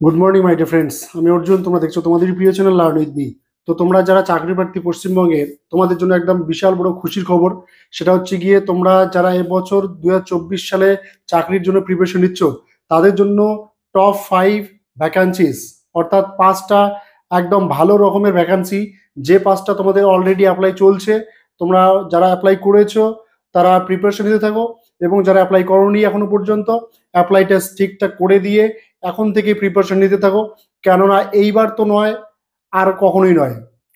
Good morning my dear friends, আমি অর্জুন। তোমরা দেখছো তোমাদের প্রিয় চ্যানেল লার্ন উইথ মি। তো তোমরা যারা চাকরি প্রার্থী পশ্চিমবঙ্গের, তোমাদের জন্য একদম বিশাল বড় খুশির খবর। সেটা হচ্ছে গিয়ে তোমরা যারা এবছর 2024 সালে চাকরির জন্য প্রিপারেশন নিচ্ছ, তাদের জন্য টপ 5 ভ্যাকান্সিস, অর্থাৎ 5টা একদম ভালো রকমের ভ্যাকান্সি, যে 5টা তোমাদের অলরেডি অ্যাপ্লাই চলছে। তোমরা যারা অ্যাপ্লাই করেছো তারা প্রিপারেশন নিতে থাকো, এবং যারা অ্যাপ্লাই করোনি এখনো পর্যন্ত, অ্যাপ্লাইটা ঠিকঠাক করে দিয়ে এখন থেকে প্রিপারেশন নিতে থাকো। কেননা এইবার তো নয়, আর কখনোই নয়।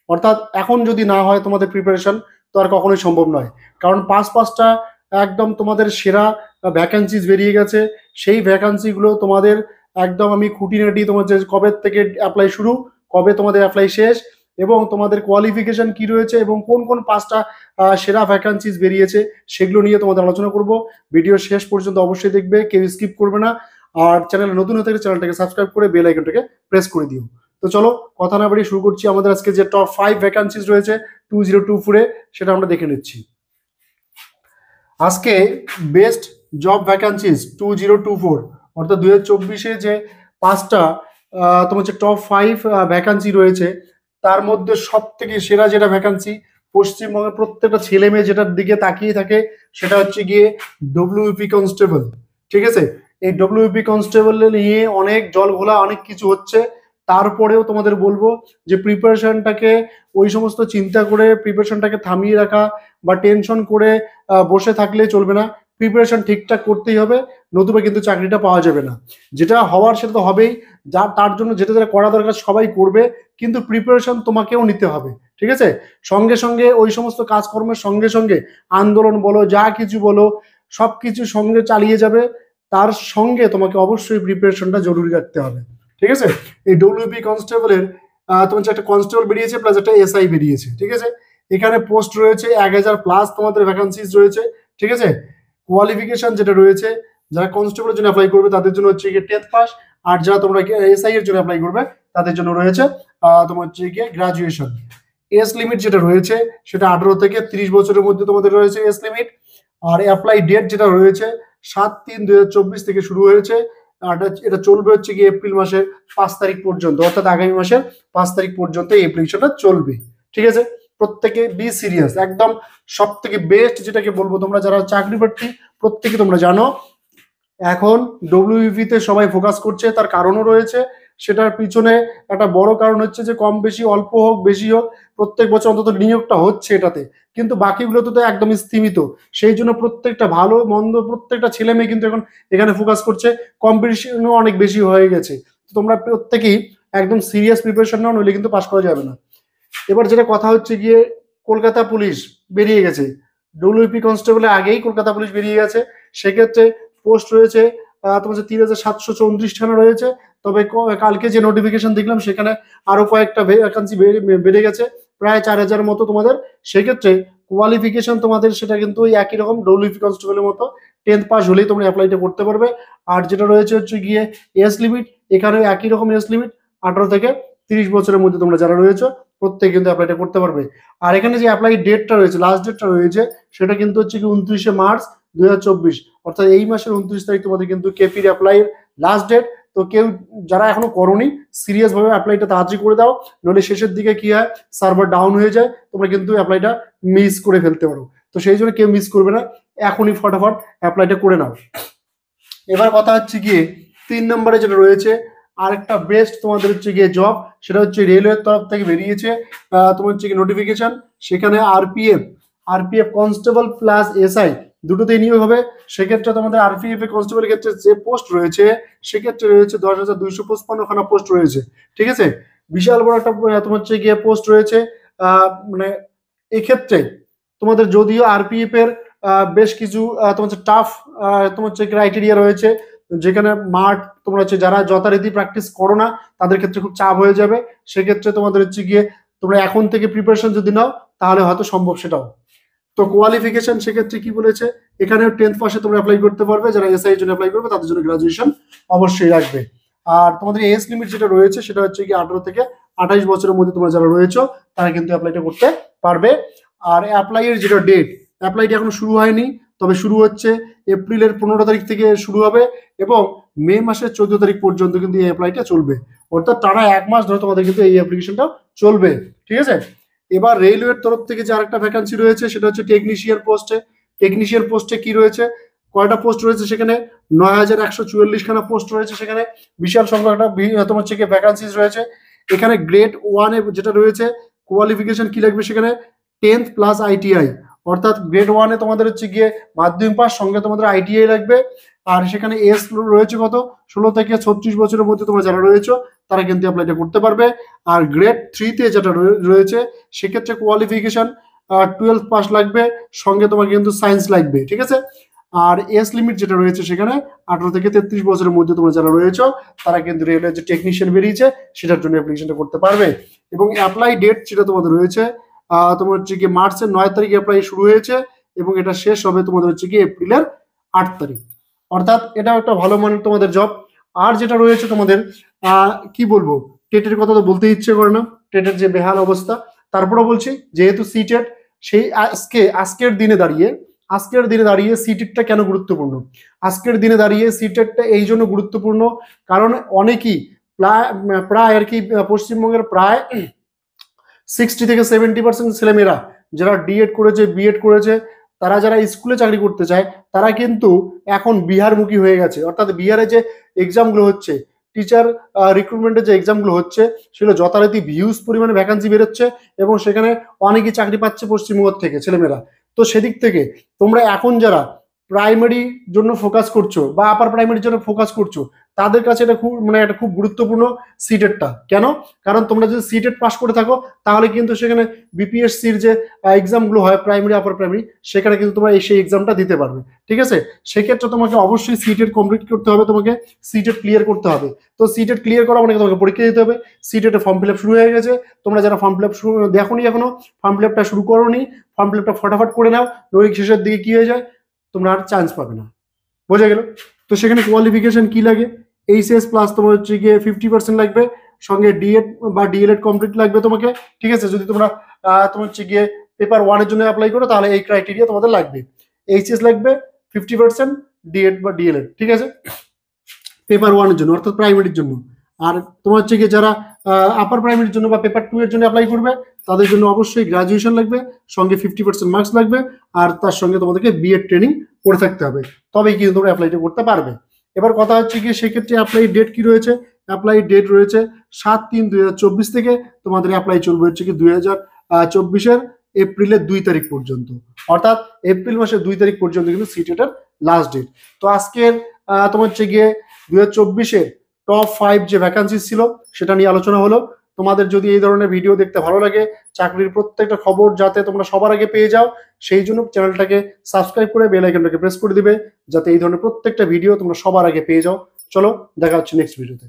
অর্থাৎ এখন যদি না হয় তোমাদের প্রিপারেশন, তো আর কখনোই সম্ভব নয়। কারণ পাঁচটা একদম তোমাদের সেরা ভ্যাকান্সিজ বেরিয়ে গেছে। সেই ভ্যাকান্সিগুলো তোমাদের একদম আমি খুঁটিনাটি, তোমার যে কবে থেকে অ্যাপ্লাই শুরু, কবে তোমাদের অ্যাপ্লাই শেষ, এবং তোমাদের কোয়ালিফিকেশন কি রয়েছে, এবং কোন কোন 5টা সেরা ভ্যাকান্সিজ বেরিয়েছে, সেগুলো নিয়ে তোমাদের আলোচনা করব। ভিডিও শেষ পর্যন্ত অবশ্যই দেখবে, কেউ স্কিপ করবে না। আর চ্যানেলে নতুন হয়ে থাকলে চ্যানেলটাকে সাবস্ক্রাইব করে বেল আইকনটাকে প্রেস করে দিও। তো চলো কথা না বাড়িয়ে শুরু করছি। আমাদের আজকে যে টপ 5 ভ্যাকান্সিজ রয়েছে 2024-এ, সেটা আমরা দেখে নিচ্ছি। আজকে বেস্ট জব ভ্যাকান্সিজ 2024, অর্থাৎ 2024-এ যে 5টা তোমার যে টপ 5 ভ্যাকান্সি রয়েছে, তার মধ্যে সব থেকে সেরা যেটা ভ্যাকান্সি, পশ্চিমবঙ্গের প্রত্যেকটা ছেলে মেয়ে যেটার দিকে তাকিয়ে থাকে, সেটা হচ্ছে গিয়ে ডব্লিউপি কনস্টেবল। ঠিক আছে, এই ডব্লিউপি কনস্টেবল নিয়ে অনেক জল ঘোলা, অনেক কিছু হচ্ছে। তারপরেও তোমাদের বলবো যে প্রিপারেশনটাকে, ওই সমস্ত চিন্তা করে প্রিপারেশনটাকে থামিয়ে রাখা বা টেনশন করে বসে থাকলে চলবে না। প্রিপারেশন ঠিকঠাক করতেই হবে, নতুবা কিন্তু চাকরিটা পাওয়া যাবে না। যেটা হওয়ার সেটা তো হবেই, যা তার জন্য যেটা যেটা করা দরকার সবাই করবে, কিন্তু প্রিপারেশন তোমাকেও নিতে হবে। ঠিক আছে, সঙ্গে সঙ্গে ওই সমস্ত কাজকর্মের সঙ্গে সঙ্গে আন্দোলন বলো, যা কিছু বলো, সব কিছু সঙ্গে চালিয়ে যাবে। তার সঙ্গে তোমাকে অবশ্যই প্রিপারেশনটা জরুরি রাখতে হবে। ঠিক আছে, এই ডব্লিউপি কনস্টেবলের তোমার যে একটা কনস্টেবল বেরিয়েছে, প্লাস একটা এসআই বেরিয়েছে। ঠিক আছে, এখানে পোস্ট রয়েছে 1000+ তোমাদের ভ্যাকান্সিজ রয়েছে। ঠিক আছে, কোয়ালিফিকেশন যেটা রয়েছে, যারা কনস্টেবলের জন্য অ্যাপ্লাই করবে তাদের জন্য হচ্ছে গিয়ে 10th পাস, আর যারা তোমরা এসআই এর জন্য অ্যাপ্লাই করবে তাদের জন্য রয়েছে তোমার হচ্ছে গিয়ে গ্রাজুয়েশন। এজ লিমিট যেটা রয়েছে সেটা 18 থেকে 30 বছরের মধ্যে তোমাদের রয়েছে এজ লিমিট। আর অ্যাপ্লাই ডেট যেটা রয়েছে 7/3/2024 থেকে শুরু হয়েছে, আর এটা চলবে হচ্ছে গিয়ে এপ্রিল মাসের 5 তারিখ পর্যন্ত, অর্থাৎ আগামী মাসের 5 তারিখ পর্যন্ত এই অ্যাপ্লিকেশনটা চলবে। ঠিক আছে, প্রত্যেকে বি সিরিয়াস। একদম সব থেকে বেস্ট যেটাকে বলবো, তোমরা যারা চাকরি প্রার্থী প্রত্যেকে তোমরা জানো এখন ডব্লিউপি তে সবাই ফোকাস করছে, তার কারণও রয়েছে। সেটার পিছনে একটা বড় কারণ হচ্ছে যে কম বেশি, অল্প হোক বেশি হোক, প্রত্যেক বছর অন্তত নিয়োগটা হচ্ছে এটাতে, কিন্তু বাকিগুলোতে তো একদম স্থিমিত। সেই জন্য প্রত্যেকটা ভালো মন্দ প্রত্যেকটা ছেলে মেয়ে কিন্তু এখন এখানে ফোকাস করছে। কম্পিটিশনও অনেক বেশি হয়ে গেছে। তোমরা প্রত্যেকেই একদম সিরিয়াস প্রিপারেশন নাও, নইলে কিন্তু পাস করা যাবে না। এবার যেটা কথা হচ্ছে গিয়ে, কলকাতা পুলিশ বেরিয়ে গেছে। ডব্লিউপি কনস্টেবলের আগেই কলকাতা পুলিশ বেরিয়ে গেছে। সেক্ষেত্রে পোস্ট রয়েছে তোমার যে 3734খানা রয়েছে। তবে কালকে যে নোটিফিকেশন দেখলাম সেখানে আরো কয়েকটা ভ্যাকান্সি বেড়ে গেছে, প্রায় 4000 মতো তোমাদের। সেক্ষেত্রে কোয়ালিফিকেশন তোমাদের সেটা কিন্তু ওই একই রকম, ডব্লিউপি কনস্টেবলের মতো 10th পাস হলেই তোমরা অ্যাপ্লাইটা করতে পারবে। আর যেটা রয়েছে হচ্ছে গিয়ে এজ লিমিট, এখানে একই রকম এজ লিমিট, 18 থেকে 30 বছরের মধ্যে তোমরা যারা রয়েছে প্রত্যেকে কিন্তু অ্যাপ্লাইটা করতে পারবে। আর এখানে যে অ্যাপ্লাই ডেটটা রয়েছে, লাস্ট ডেটটা রয়েছে, সেটা কিন্তু হচ্ছে কি 29শে মার্চ 2024, অর্থাৎ এই মাসের 29 তারিখ তোমাদের কিন্তু কেপির অ্যাপ্লাই লাস্ট ডেট। তো কেউ যারা এখনো করোনি, সিরিয়াস ভাবে অ্যাপ্লাইটা তাড়াতাড়ি করে দাও, নইলে শেষের দিকে কি হয়, সার্ভার ডাউন হয়ে যায়, তোমরা কিন্তু অ্যাপ্লাইটা মিস করে ফেলতে পারো। তো সেই জন্য কেউ মিস করবে না, এখনই ফটাফট অ্যাপ্লাইটা করে নাও। এবার কথা হচ্ছে গিয়ে 3 নম্বরে যেটা রয়েছে, আরেকটা বেস্ট তোমাদের হচ্ছে গিয়ে জব, সেটা হচ্ছে রেলওয়ের তরফ থেকে বেরিয়েছে তোমার হচ্ছে গিয়ে নোটিফিকেশন। সেখানে আরপিএফ কনস্টেবল প্লাস এসআই দুটোতেই নিয়োগ হবে। সেক্ষেত্রে তোমাদের আরপিএফ এ কনস্টেবলের ক্ষেত্রে যে পোস্ট রয়েছে, সেক্ষেত্রে রয়েছে 10,255খানা পোস্ট রয়েছে। ঠিক আছে, বিশাল বড় একটা তোমার হচ্ছে গিয়ে পোস্ট রয়েছে। মানে এক্ষেত্রে তোমাদের যদিও আরপিএফ এর বেশ কিছু তোমার হচ্ছে টাফ তোমার হচ্ছে ক্রাইটেরিয়া রয়েছে, যেখানে মাঠ তোমরা হচ্ছে যারা যথারীতি প্র্যাকটিস করো না তাদের ক্ষেত্রে খুব চাপ হয়ে যাবে। সেক্ষেত্রে তোমাদের হচ্ছে গিয়ে তোমরা এখন থেকে প্রিপারেশন যদি নাও তাহলে হয়তো সম্ভব সেটাও। তো কোয়ালিফিকেশন সেক্ষেত্রে কি বলেছে, এখানে 10th পাশে তোমরা অ্যাপ্লাই করতে পারবে। যারা এসআই এর জন্য অ্যাপ্লাই করবে তাদের জন্য গ্রাজুয়েশন অবশ্যই রাখবে। আর তোমাদের এজ লিমিট যেটা রয়েছে সেটা হচ্ছে কি 18 থেকে 28 বছরের মধ্যে তোমরা যারা রয়েছে তারা কিন্তু অ্যাপ্লাইটা করতে পারবে। আর অ্যাপ্লাই এর যেটা ডেট, অ্যাপ্লাইটা এখনো শুরু হয়নি, তবে শুরু হচ্ছে এপ্রিলের 15 তারিখ থেকে শুরু হবে, এবং মে মাসের 14 তারিখ পর্যন্ত কিন্তু এই অ্যাপ্লাইটা চলবে, অর্থাৎ টানা 1 মাস ধরে তোমাদের কিন্তু এই অ্যাপ্লিকেশনটা চলবে। ঠিক আছে, এবার রেলওয়ের তরফ থেকে যে আরেকটা ভ্যাকান্সি রয়েছে সেটা হচ্ছে টেকনিশিয়ান পোস্টে। টেকনিশিয়ান পোস্টে কি রয়েছে, কয়টা পোস্ট রয়েছে সেখানে 9144 খানা পোস্ট রয়েছে, সেখানে বিশাল সংখ্যক একটা তোমার হচ্ছে ভ্যাকান্সিজ রয়েছে। এখানে গ্রেড 1-এ যেটা রয়েছে কোয়ালিফিকেশন কি লাগবে সেখানে 10th প্লাস আইটিআই, অর্থাৎ গ্রেড 1-এ তোমাদের হচ্ছে গিয়ে মাধ্যমিক পাস, সঙ্গে তোমাদের আইটিআই লাগবে। আর সেখানে এজ রয়েছে কত, 16 থেকে 36 বছরের মধ্যে তোমরা যারা রয়েছে তারা কিন্তু অ্যাপ্লাইটা করতে পারবে। আর গ্রেড 3-তে যেটা রয়েছে সেক্ষেত্রে কোয়ালিফিকেশন 12 পাস লাগবে, সঙ্গে তোমার কিন্তু সায়েন্স লাগবে। ঠিক আছে, আর এজ লিমিট যেটা রয়েছে সেখানে 18 থেকে 33 বছরের মধ্যে তোমরা যারা রয়েছে তারা কিন্তু রেলওয়ে যে টেকনিশিয়ান বেরিয়েছে সেটার জন্য অ্যাপ্লিকেশনটা করতে পারবে। এবং অ্যাপ্লাই ডেট যেটা তোমাদের রয়েছে তোমার হচ্ছে কি মার্চের 9 তারিখে অ্যাপ্লাই শুরু হয়েছে এবং এটা শেষ হবে তোমাদের হচ্ছে কি এপ্রিলের 8 তারিখ, অর্থাৎ এটা একটা ভালো মানের তোমাদের জব। আর যেটা রয়েছে তোমাদের কি বলবো, টেটের কথা তো বলতে ইচ্ছে করে না, টেটের যে বেহাল অবস্থা, তারপরে বলছি যেহেতু সিটেট সেই আজকের দিনে দাঁড়িয়ে সিটেটটা কেন গুরুত্বপূর্ণ, আজকের দিনে দাঁড়িয়ে সিটেটটা এই জন্য গুরুত্বপূর্ণ কারণ অনেকেই প্রায় আর কি পশ্চিমবঙ্গের প্রায় 60 থেকে 70% ছেলেমেয়েরা যারা ডিএড করেছে, বিএড করেছে, তারা যারা স্কুলে চাকরি করতে চায় তারা কিন্তু এখন বিহারমুখী হয়ে গেছে। অর্থাৎ বিহারে যে এক্সামগুলো হচ্ছে, টিচার রিক্রুটমেন্টের যে এক্সামগুলো হচ্ছে সেগুলো যথারীতি ভিউজ পরিমাণে ভ্যাকান্সি বেরোচ্ছে এবং সেখানে অনেকেই চাকরি পাচ্ছে পশ্চিমবঙ্গ থেকে ছেলেমেয়েরা। তো সেদিক থেকে তোমরা এখন যারা প্রাইমারি জন্য ফোকাস করছো বা আপার প্রাইমারির জন্য ফোকাস করছো তাদের কাছে এটা খুব একটা খুব গুরুত্বপূর্ণ সিটেটটা। কেন, কারণ তোমরা যদি সিটেট পাস করে থাকো তাহলে কিন্তু সেখানে বিপিএসসির যে এক্সামগুলো হয় প্রাইমারি আপার প্রাইমারি, সেখানে কিন্তু তোমরা সেই এক্সামটা দিতে পারবে। ঠিক আছে, সেক্ষেত্রে তোমাকে অবশ্যই সিটেট কমপ্লিট করতে হবে, তোমাকে সিটেট ক্লিয়ার করতে হবে। তো সিটেট ক্লিয়ার করা মানে তোমাকে পরীক্ষা দিতে হবে। সিটেটে ফর্ম ফিল আপ শুরু হয়ে গেছে, তোমরা যারা ফর্ম ফিল আপ শুরু দেখোনি এখনো, ফর্ম ফিল আপটা শুরু করোনি, ফর্ম ফিল আপটা ফটাফট করে নাও, নইলে শেষের দিকে কি হয়ে যায় তোমরা আর চান্স পাবে না। বোঝা গেল? তো সেখানে কোয়ালিফিকেশন কি লাগে, এইচএস প্লাস তোমার হচ্ছে গিয়ে 50% লাগবে, সঙ্গে ডিএড বা ডিএলএড কমপ্লিট লাগবে তোমাকে। ঠিক আছে, যদি তোমরা তোমার হচ্ছে গিয়ে পেপার 1-এর জন্য অ্যাপ্লাই করো তাহলে এই ক্রাইটেরিয়া তোমাদের লাগবে, এইচএস লাগবে 50%, ডিএড বা ডিএলএড। ঠিক আছে, পেপার 1-এর জন্য অর্থাৎ প্রাইমারির জন্য। আর তোমার হচ্ছে গিয়ে যারা আপার প্রাইমারির জন্য বা পেপার 2-এর জন্য অ্যাপ্লাই করবে তাদের জন্য অবশ্যই গ্রাজুয়েশন লাগবে, সঙ্গে 50% মার্কস লাগবে, আর তার সঙ্গে তোমাদেরকে বিএড ট্রেনিং করে থাকতে হবে, তবেই কিন্তু তোমরা অ্যাপ্লাইটা করতে পারবে। এবার কথা হচ্ছে কি সেক্ষেত্রে অ্যাপ্লাই ডেট কি রয়েছে, অ্যাপ্লাই ডেট রয়েছে 7/3/2024 থেকে, তোমাদের অ্যাপ্লাই চলবে হচ্ছে কি 2024-এর এপ্রিলের 2 তারিখ পর্যন্ত, অর্থাৎ এপ্রিল মাসের 2 তারিখ পর্যন্ত কিন্তু সিটেটের লাস্ট ডেট। তো আজকের তোমার হচ্ছে গিয়ে 2024-এর টপ 5 যে ভ্যাকান্সি ছিল সেটা নিয়ে আলোচনা হলো। তোমাদের যদি এই ধরনের ভিডিও দেখতে ভালো লাগে, চাকরির প্রত্যেকটা খবর যাতে তোমরা সবার আগে পেয়ে যাও, সেই জন্য চ্যানেলটাকে সাবস্ক্রাইব করে বেল আইকনটাকে প্রেস করে দিবে যাতে এই ধরনের প্রত্যেকটা ভিডিও তোমরা সবার আগে পেয়ে যাও। চলো দেখা হচ্ছে নেক্সট ভিডিওতে।